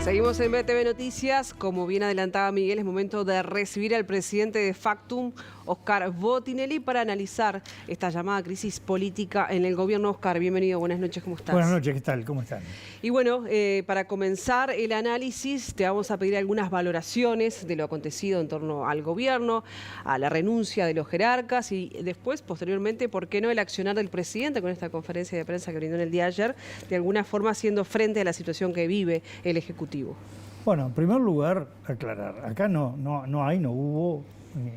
Seguimos en BTV Noticias. Como bien adelantaba Miguel, es momento de recibir al presidente de Factum, Oscar Botinelli, para analizar esta llamada crisis política en el gobierno. Oscar, bienvenido, buenas noches, ¿cómo estás? Buenas noches, ¿qué tal? ¿Cómo están? Y bueno, para comenzar el análisis, te vamos a pedir algunas valoraciones de lo acontecido en torno al gobierno, a la renuncia de los jerarcas y después, posteriormente, ¿por qué no el accionar del presidente con esta conferencia de prensa que brindó en el día de ayer, de alguna forma haciendo frente a la situación que vive el Ejecutivo? Bueno, en primer lugar, aclarar, acá no hubo,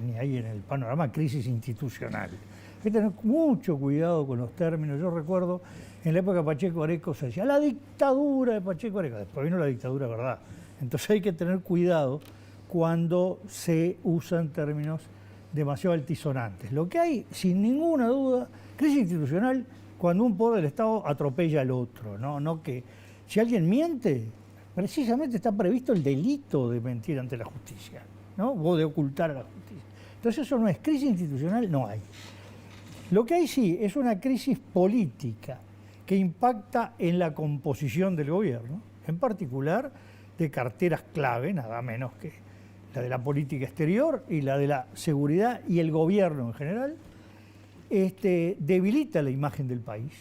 ni hay en el panorama, crisis institucional. Hay que tener mucho cuidado con los términos. Yo recuerdo, en la época de Pacheco Areco se decía la dictadura de Pacheco Areco, después vino la dictadura, ¿verdad? Entonces hay que tener cuidado cuando se usan términos demasiado altisonantes. Lo que hay, sin ninguna duda, crisis institucional cuando un poder del Estado atropella al otro, no que si alguien miente, precisamente está previsto el delito de mentir ante la justicia, ¿no? O de ocultar a la justicia. Entonces eso no es crisis institucional, no hay. Lo que hay sí es una crisis política que impacta en la composición del gobierno, en particular de carteras clave, nada menos que la de la política exterior y la de la seguridad y el gobierno en general. Debilita la imagen del país,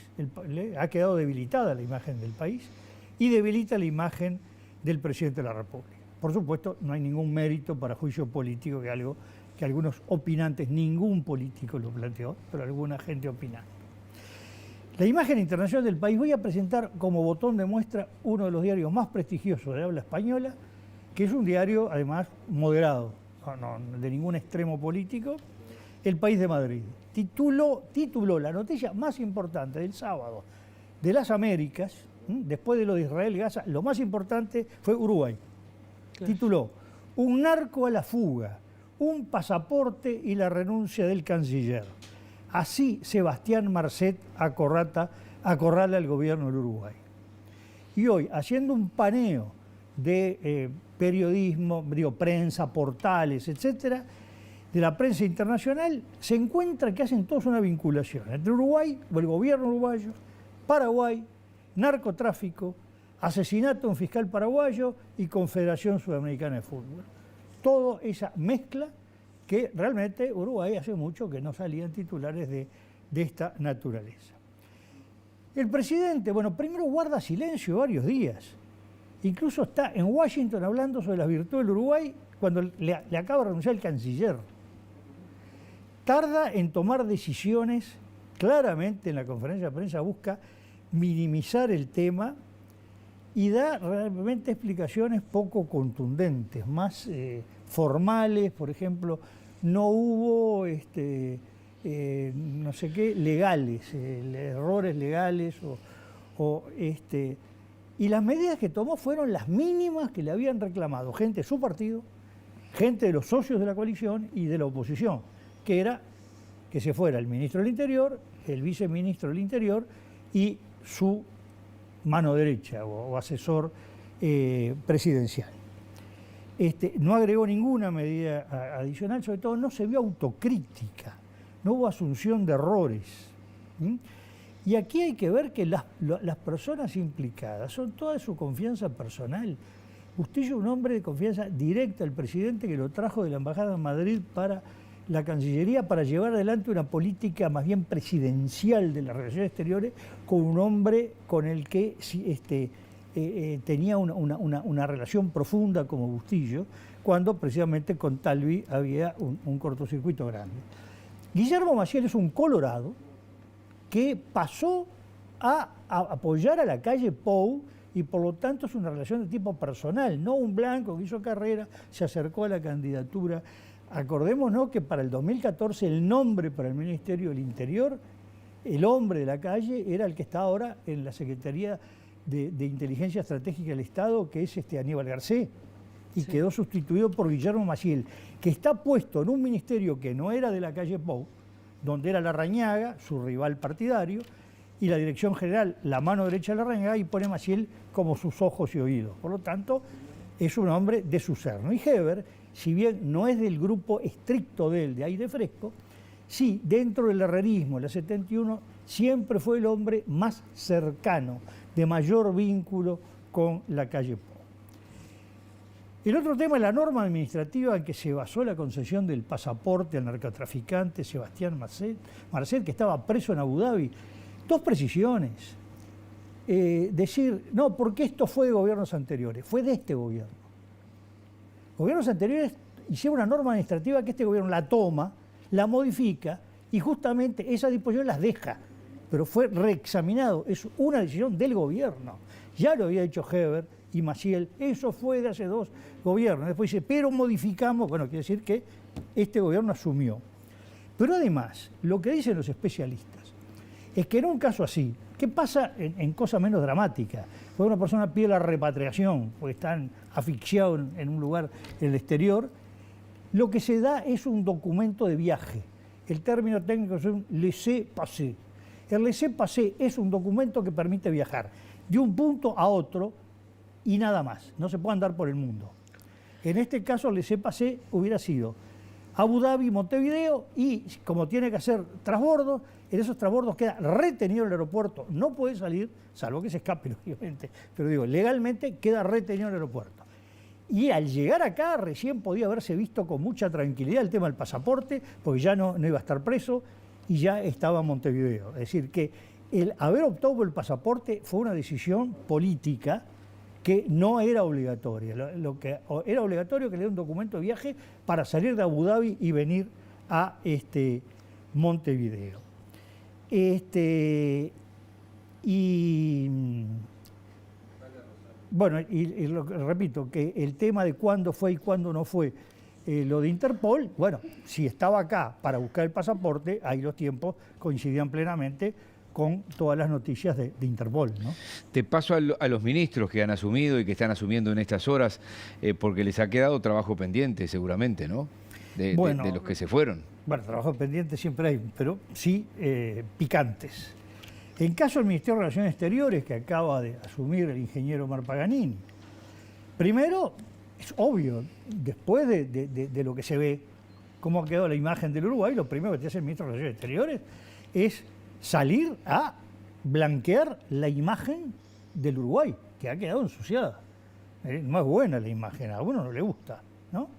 ha quedado debilitada la imagen del país y debilita la imagen del presidente de la República. Por supuesto, no hay ningún mérito para juicio político, que algo que algunos opinantes, ningún político lo planteó, pero alguna gente opina. La imagen internacional del país, voy a presentar como botón de muestra uno de los diarios más prestigiosos de habla española, que es un diario además moderado, no de ningún extremo político, El País de Madrid. Tituló la noticia más importante del sábado de las Américas, después de lo de Israel-Gaza, lo más importante fue Uruguay. Claro. Tituló, un narco a la fuga, un pasaporte y la renuncia del canciller. Así Sebastián Marcet acorrala al gobierno del Uruguay. Y hoy, haciendo un paneo de periodismo, prensa, portales, etcétera, de la prensa internacional, se encuentra que hacen todos una vinculación entre Uruguay, o el gobierno uruguayo, Paraguay, narcotráfico, asesinato de un fiscal paraguayo y Confederación Sudamericana de Fútbol. Toda esa mezcla que realmente Uruguay hace mucho que no salían titulares de esta naturaleza. El presidente, bueno, primero guarda silencio varios días. Incluso está en Washington hablando sobre las virtudes del Uruguay cuando le acaba de renunciar el canciller. Tarda en tomar decisiones, claramente en la conferencia de prensa busca minimizar el tema y da realmente explicaciones poco contundentes, más formales. Por ejemplo, no hubo no sé qué legales, errores legales y las medidas que tomó fueron las mínimas que le habían reclamado gente de su partido, gente de los socios de la coalición y de la oposición, que era que se fuera el ministro del Interior, el viceministro del Interior y su mano derecha o asesor presidencial. No agregó ninguna medida adicional, sobre todo no se vio autocrítica, no hubo asunción de errores. Y aquí hay que ver que las personas implicadas son todas de su confianza personal. Bustillo es un hombre de confianza directa al presidente que lo trajo de la Embajada de Madrid para la Cancillería para llevar adelante una política más bien presidencial de las relaciones exteriores con un hombre con el que tenía una relación profunda como Bustillo, cuando precisamente con Talvi había un cortocircuito grande. Guillermo Maciel es un colorado que pasó a apoyar a la calle Pou y por lo tanto es una relación de tipo personal, no un blanco que hizo carrera, se acercó a la candidatura. Acordémonos que para el 2014 el nombre para el Ministerio del Interior, el hombre de la calle, era el que está ahora en la Secretaría de Inteligencia Estratégica del Estado, que es Aníbal Garcés, y sí, quedó sustituido por Guillermo Maciel, que está puesto en un ministerio que no era de la calle Pou, donde era Larrañaga, su rival partidario, y la dirección general, la mano derecha de Larrañaga, y pone Maciel como sus ojos y oídos. Por lo tanto, es un hombre de su cerno. Y Heber, si bien no es del grupo estricto de aire fresco, sí, dentro del herrerismo, la 71, siempre fue el hombre más cercano, de mayor vínculo con la calle Pou. El otro tema es la norma administrativa en que se basó la concesión del pasaporte al narcotraficante Sebastián Marcet, que estaba preso en Abu Dhabi. Dos precisiones. Decir, no, porque esto fue de gobiernos anteriores, fue de este gobierno. Gobiernos anteriores hicieron una norma administrativa que este gobierno la toma, la modifica y justamente esa disposición las deja, pero fue reexaminado, es una decisión del gobierno. Ya lo había hecho Heber y Maciel, eso fue de hace 2 gobiernos. Después dice, pero modificamos, bueno, quiere decir que este gobierno asumió. Pero además, lo que dicen los especialistas es que en un caso así, ¿qué pasa en cosas menos dramáticas? Cuando una persona pide la repatriación, porque están asfixiados en un lugar en el exterior, lo que se da es un documento de viaje. El término técnico es un laissez-passer. El laissez-passer es un documento que permite viajar de un punto a otro y nada más. No se puede andar por el mundo. En este caso, el laissez-passer hubiera sido Abu Dhabi, Montevideo, y como tiene que hacer transbordos, en esos transbordos queda retenido el aeropuerto. No puede salir, salvo que se escape, lógicamente. Pero digo, legalmente queda retenido el aeropuerto. Y al llegar acá recién podía haberse visto con mucha tranquilidad el tema del pasaporte, porque ya no iba a estar preso y ya estaba en Montevideo. Es decir, que el haber optado por el pasaporte fue una decisión política que no era obligatoria. Lo que era obligatorio que le dé un documento de viaje para salir de Abu Dhabi y venir a Montevideo. Bueno, y repito, que el tema de cuándo fue y cuándo no fue lo de Interpol, bueno, si estaba acá para buscar el pasaporte, ahí los tiempos coincidían plenamente con todas las noticias de Interpol, ¿no? Te paso a los ministros que han asumido y que están asumiendo en estas horas, porque les ha quedado trabajo pendiente seguramente, ¿no? De los que se fueron. Bueno, trabajo pendiente siempre hay, pero sí picantes. En caso del Ministerio de Relaciones Exteriores, que acaba de asumir el ingeniero Omar Paganini, primero, es obvio, después de lo que se ve, cómo ha quedado la imagen del Uruguay, lo primero que te hace el Ministro de Relaciones Exteriores es salir a blanquear la imagen del Uruguay, que ha quedado ensuciada. No es buena la imagen, a uno no le gusta, ¿no?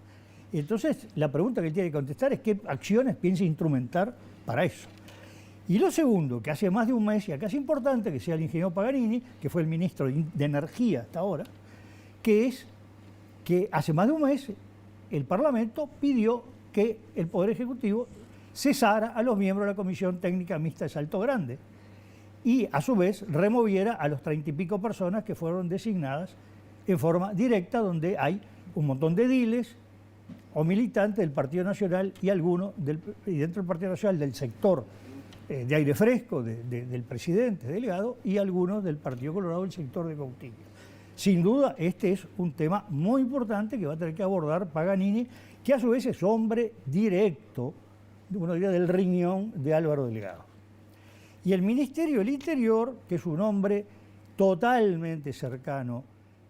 Entonces, la pregunta que tiene que contestar es qué acciones piensa instrumentar para eso. Y lo segundo, que hace más de un mes, y acá es importante que sea el ingeniero Paganini, que fue el ministro de Energía hasta ahora, que es que hace más de un mes el Parlamento pidió que el Poder Ejecutivo cesara a los miembros de la Comisión Técnica Mixta de Salto Grande y, a su vez, removiera a los 30 y pico personas que fueron designadas en forma directa, donde hay un montón de ediles o militantes del Partido Nacional y algunos, y dentro del Partido Nacional, del sector de Aire Fresco, del presidente delegado, y algunos del Partido Colorado, del sector de Coutinho. Sin duda, este es un tema muy importante que va a tener que abordar Paganini, que a su vez es hombre directo, uno diría, del riñón de Álvaro Delgado. Y el Ministerio del Interior, que es un hombre totalmente cercano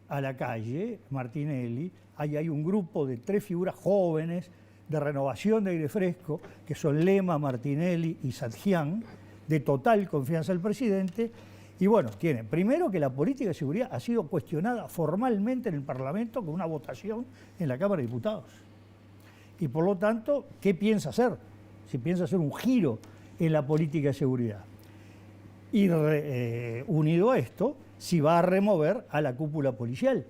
a la calle, Martinelli, ahí hay un grupo de 3 figuras jóvenes de renovación de Aire Fresco, que son Lema, Martinelli y Sadjian, de total confianza del presidente. Y bueno, tienen primero que la política de seguridad ha sido cuestionada formalmente en el Parlamento con una votación en la Cámara de Diputados. Y por lo tanto, ¿qué piensa hacer? Si piensa hacer un giro en la política de seguridad. Y unido a esto, si va a remover a la cúpula policial.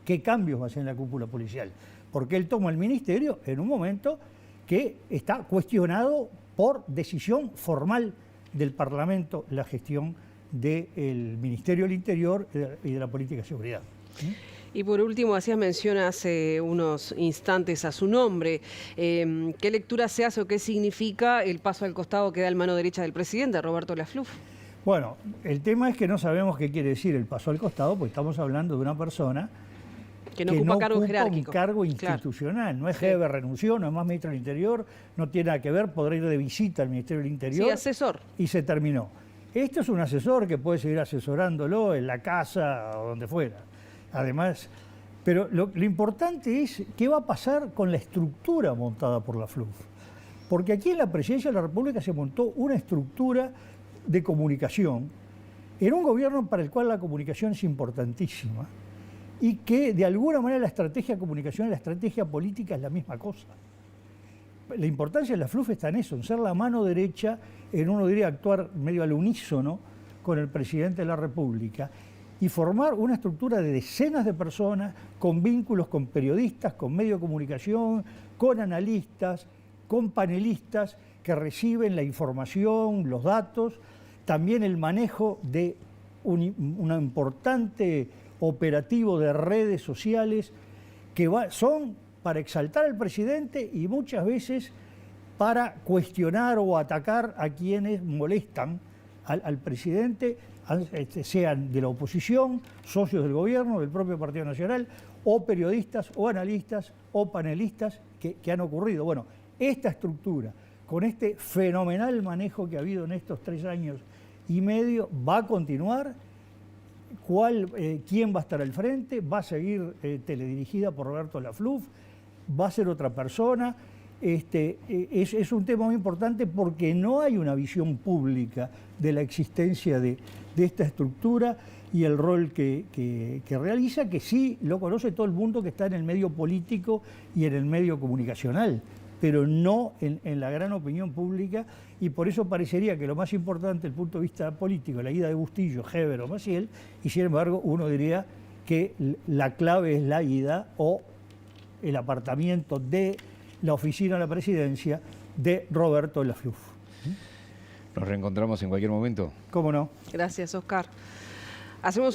¿Qué cambios va a hacer en la cúpula policial? Porque él toma el ministerio en un momento que está cuestionado por decisión formal del Parlamento la gestión del Ministerio del Interior y de la política de seguridad. Y por último, hacías mención hace unos instantes a su nombre. ¿Qué lectura se hace o qué significa el paso al costado que da el mano derecha del presidente, Roberto Lafluf? Bueno, el tema es que no sabemos qué quiere decir el paso al costado, porque estamos hablando de una persona que no ocupa cargo jerárquico. Un cargo institucional. Claro. No es Heber, renunció, no es más ministro del Interior, no tiene nada que ver, podrá ir de visita al Ministerio del Interior. Sí, asesor. Y se terminó. Esto es un asesor que puede seguir asesorándolo en la casa o donde fuera. Además, pero lo importante es qué va a pasar con la estructura montada por Lafluf. Porque aquí en la Presidencia de la República se montó una estructura de comunicación en un gobierno para el cual la comunicación es importantísima. y que de alguna manera la estrategia comunicacional y la estrategia política es la misma cosa. La importancia de la FLUF está en eso, en ser la mano derecha, en uno diría actuar medio al unísono con el presidente de la República y formar una estructura de decenas de personas con vínculos con periodistas, con medios de comunicación, con analistas, con panelistas que reciben la información, los datos, también el manejo de un importante operativo de redes sociales que son para exaltar al presidente y muchas veces para cuestionar o atacar a quienes molestan al presidente, sean de la oposición, socios del gobierno, del propio Partido Nacional, o periodistas, o analistas, o panelistas que han ocurrido. Bueno, esta estructura, con este fenomenal manejo que ha habido en estos 3 años y medio, va a continuar. ¿Quién va a estar al frente? ¿Va a seguir teledirigida por Roberto Lafluf? ¿Va a ser otra persona? Es un tema muy importante porque no hay una visión pública de la existencia de esta estructura y el rol que realiza, que sí lo conoce todo el mundo que está en el medio político y en el medio comunicacional, pero no en la gran opinión pública, y por eso parecería que lo más importante desde el punto de vista político, la ida de Bustillo, Heber o Maciel, y sin embargo uno diría que la clave es la ida o el apartamiento de la oficina de la presidencia de Roberto Lafluf. ¿Nos reencontramos en cualquier momento? ¿Cómo no? Gracias, Oscar. Hacemos